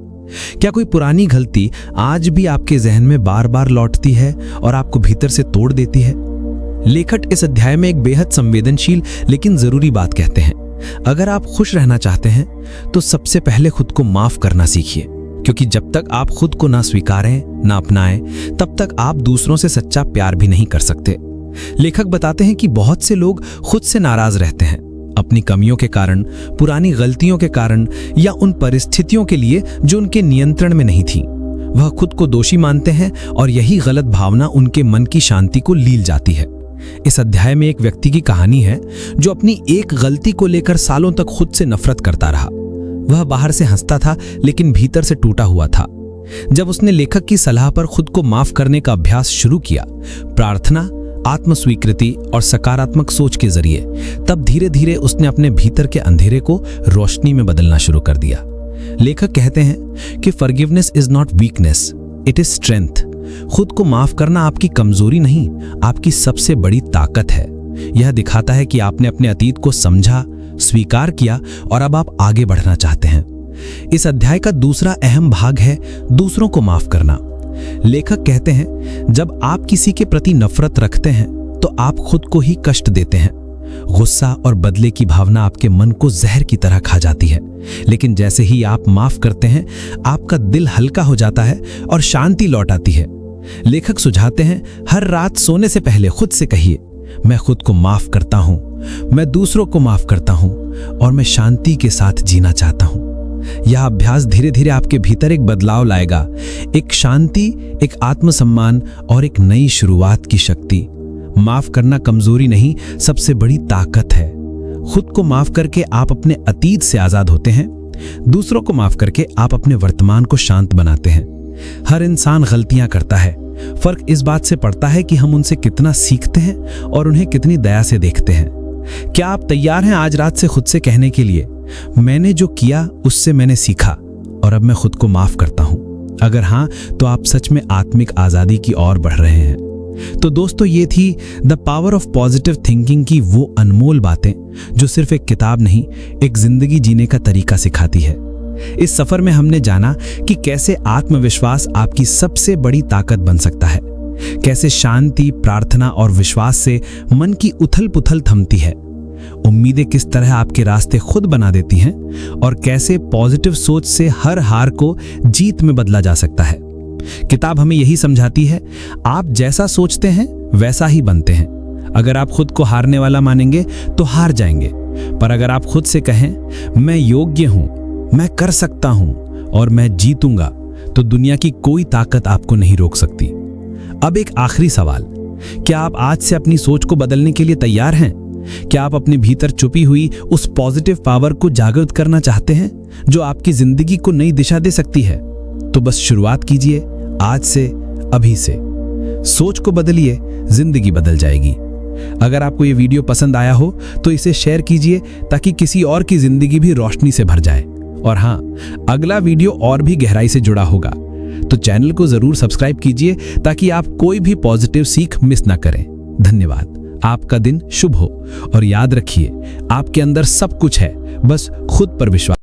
क्या कोई पुरानी गलती आज भी आपके जहन में बार बार लौटती है और आपको भीतर से तोड़ देती है? लेखक इस अध्याय में एक बेहद संवेदनशील लेकिन जरूरी बात कहते हैं। अगर आप खुश रहना चाहते हैं तो सबसे पहले खुद को माफ करना सीखिए, क्योंकि जब तक आप खुद को ना स्वीकारें, ना अपनाएं, तब तक आप दूसरों से सच्चा प्यार भी नहीं कर सकते। लेखक बताते हैं कि बहुत से लोग खुद से नाराज रहते हैं, अपनी कमियों के कारण, पुरानी गलतियों के कारण या उन परिस्थितियों के लिए जो उनके नियंत्रण में नहीं थी। वह खुद को दोषी मानते हैं और यही गलत भावना उनके मन की शांति को लील जाती है। इस अध्याय में एक व्यक्ति की कहानी है जो अपनी एक गलती को लेकर सालों तक खुद से नफरत करता रहा। वह बाहर से हंसता था लेकिन भीतर से टूटा हुआ था। जब उसने लेखक की सलाह पर खुद को माफ करने का अभ्यास शुरू किया, प्रार्थना, आत्मस्वीकृति और सकारात्मक सोच के जरिए, तब धीरे धीरे उसने अपने भीतर के अंधेरे को रोशनी में बदलना शुरू कर दिया। लेखक कहते हैं कि forgiveness is not weakness, it is strength. खुद को माफ करना आपकी कमजोरी नहीं, आपकी सबसे बड़ी ताकत है। यह दिखाता है कि आपने अपने अतीत को समझा, स्वीकार किया और अब आप आगे बढ़ना चाहते हैं। इस अध्याय का दूसरा अहम भाग है दूसरों को माफ करना। लेखक कहते हैं, जब आप किसी के प्रति नफरत रखते हैं तो आप खुद को ही कष्ट देते हैं। गुस्सा और बदले की भावना आपके मन को जहर की तरह खा जाती है, लेकिन जैसे ही आप माफ करते हैं, आपका दिल हल्का हो जाता है और शांति लौट आती है। लेखक सुझाते हैं, हर रात सोने से पहले खुद से कहिए, मैं खुद को माफ करता हूं, मैं दूसरों को माफ करता हूं और मैं शांति के साथ जीना चाहता हूं। यह अभ्यास धीरे धीरे आपके भीतर एक बदलाव लाएगा, एक शांति, एक आत्मसम्मान और एक नई शुरुआत की शक्ति। माफ करना कमजोरी नहीं, सबसे बड़ी ताकत है। खुद को माफ करके आप अपने अतीत से आजाद होते हैं, दूसरों को माफ करके आप अपने वर्तमान को शांत बनाते हैं। हर इंसान गलतियां करता है, फर्क इस बात से पड़ता है कि हम उनसे कितना सीखते हैं और उन्हें कितनी दया से देखते हैं। क्या आप तैयार हैं आज रात से खुद से कहने के लिए, मैंने जो किया उससे मैंने सीखा और अब मैं खुद को माफ करता हूं? अगर हां, तो आप सच में आत्मिक आजादी की ओर बढ़ रहे हैं। तो दोस्तों, ये थी the power of positive thinking की वो अनमोल बातें जो सिर्फ एक किताब नहीं, एक जिंदगी जीने का तरीका सिखाती है। इस सफर में हमने जाना कि कैसे आत्मविश्वास आपकी सबसे बड़ी ताकत बन सकता है, कैसे शांति, प्रार्थना और विश्वास से मन की उथल पुथल थमती है, उम्मीदें किस तरह आपके रास्ते खुद बना देती हैं और कैसे पॉजिटिव सोच से हर हार को जीत में बदला जा सकता है। किताब हमें यही समझाती है, आप जैसा सोचते हैं वैसा ही बनते हैं। अगर आप खुद को हारने वाला मानेंगे तो हार जाएंगे, पर अगर आप खुद से कहें, मैं योग्य हूं, मैं कर सकता हूं और मैं जीतूंगा, तो दुनिया की कोई ताकत आपको नहीं रोक सकती। अब एक आखिरी सवाल, क्या आप आज से अपनी सोच को बदलने के लिए तैयार हैं? क्या आप अपने भीतर छुपी हुई उस पॉजिटिव पावर को जागृत करना चाहते हैं जो आपकी जिंदगी को नई दिशा दे सकती है? तो बस शुरुआत कीजिए आज से, अभी से। सोच को बदलिए, जिंदगी बदल जाएगी। अगर आपको ये वीडियो पसंद आया हो तो इसे शेयर कीजिए ताकि किसी और की जिंदगी भी रोशनी से भर जाए। और हाँ, अगला वीडियो और भी गहराई से जुड़ा होगा, तो चैनल को जरूर सब्सक्राइब कीजिए ताकि आप कोई भी पॉजिटिव सीख मिस ना करें। धन्यवाद। आपका दिन शुभ हो और याद रखिए, आपके अंदर सब कुछ है, बस खुद पर विश्वास